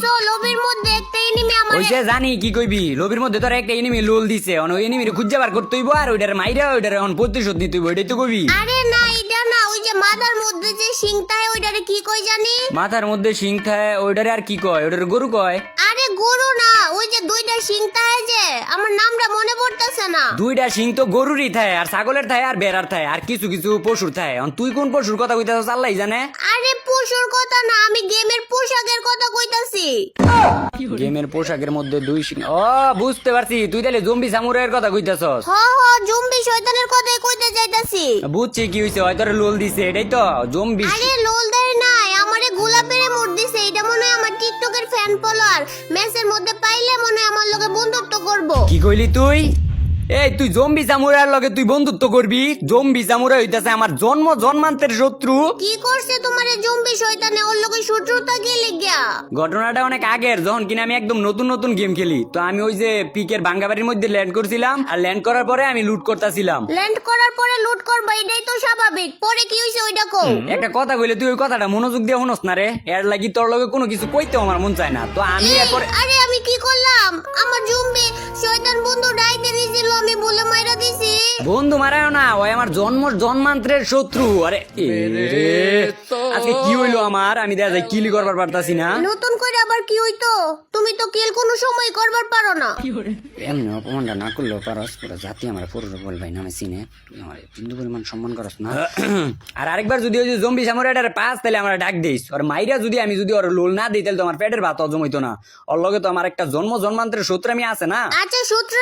কইতাছো লবির মধ্যে একটা এনিমি আমারে ওইসে জানি কি কইবি লবির মধ্যে তোর একটা এনিমি লোল দিছে ওই এনিমিরে খুঁজে বার করতে হইব আর ওইটারে মাইরা ওইটারে এখন প্রতিশোধ নিতে হইব এটাই তো কইবি। আরে না এটা না ওই যে মাথার মধ্যে যে সিংটায় ওইটারে কি কই জানি মাথার মধ্যে শিং থাকে ওইটারে আর কি কয় ওইটারে গরু কয়। আরে গরু না ওই যে দুইটা সিংটায় যে আমার নামটা মনে পড়তেছে না। দুইটা শিং তো গরুরই থাকে আর ছাগলের থাকে আর বেড়ার থাকে আর কিছু কিছু পশুর থাকে তুই কোন পশুর কথা কইতাছস আল্লাহই জানে। আরে পশুর কথা না আমি গেমের পোশাকের কথা কইতাছি। গেমের পোশাকের মধ্যে দুই শিং ও বুঝতে পারছি তুই তাহলে জম্বি সামুরাইয়ের কথা কইতাছস। হ হ জম্বি শয়তানের কথাই কইতে যাইতাছি। বুঝছি কি হইছে হয়তো লোল দিছে এটাই তো জম্বি। আরে লোল দেয় নাই আমারে গোলাপের মোড় দিছে এটা মনে হয় আমার টিকটকের ফ্যান ফলোয়ার ম্যাচের মধ্যে পাইলে মনে হয় আমার লগে বন্ধুত্ব করব। কি কইলি তুই? এই তুই জম্বি সামুরাইয়ের লগে তুই বন্ধুত্ব করবি? জম্বি সামুরাই হইতাছে আমার জন্মান্তের শত্রু। কি করছে তোমারে জম্বি শয়তানে ওর লগে শত্রুতা কি লাগিয়া? ঘটনাটা অনেক আগের যখন কিনা আমি একদম নতুন গেম খেলি তো আমি ওই যে পিকের বাঙ্গাবাড়ির মধ্যে ল্যান্ড করছিলাম আর ল্যান্ড করার পরে আমি লুট করতেছিলাম। ল্যান্ড করার পরে লুট করবা এটাই তো স্বাভাবিক পরে কি হইছে ওইটা কও। একটা কথা কইলে তুই ওই কথাটা মনোযোগ দিয়ে শুনস না রে এর লাগি তোর লগে কোনো কিছু কইতেও আমার মন চায় না তো আমি এরপরে। আরে আমি কি করলাম আমার জম্বি শয়তান বন্ধু ডাইকে দিছিল আমি বলে মাইরা দিছি। বন্ধু মারায়ও না ওই আমার জন্মান্তের শত্রু। আরে আজকে কি হইলো আমার আমি দেখা যায় কিল করবার পারতাছি না। নতুন করে আবার কি হইতো তুমি তো কিল কোনো সময় করবার পারো না। এমনি অপমানটা না করলেও পারস পুরো জাতি আমার পুরো বল ভাই নামে চিনে তুই আমার বিন্দু পরিমাণ সম্মান করস না। আর আরেকবার যদি ওই যে জম্বি সামুরাইটারে পাস তাহলে আমার ডাক দিস আর মাইরা যদি আমি যদি ওর লোল না দিই তাহলে তো আমার পেটের ভাত হজম হইতো না ওর লগে তো আমার একটা জন্মান্তের শত্রু আমি আছে না। আচ্ছা সূত্র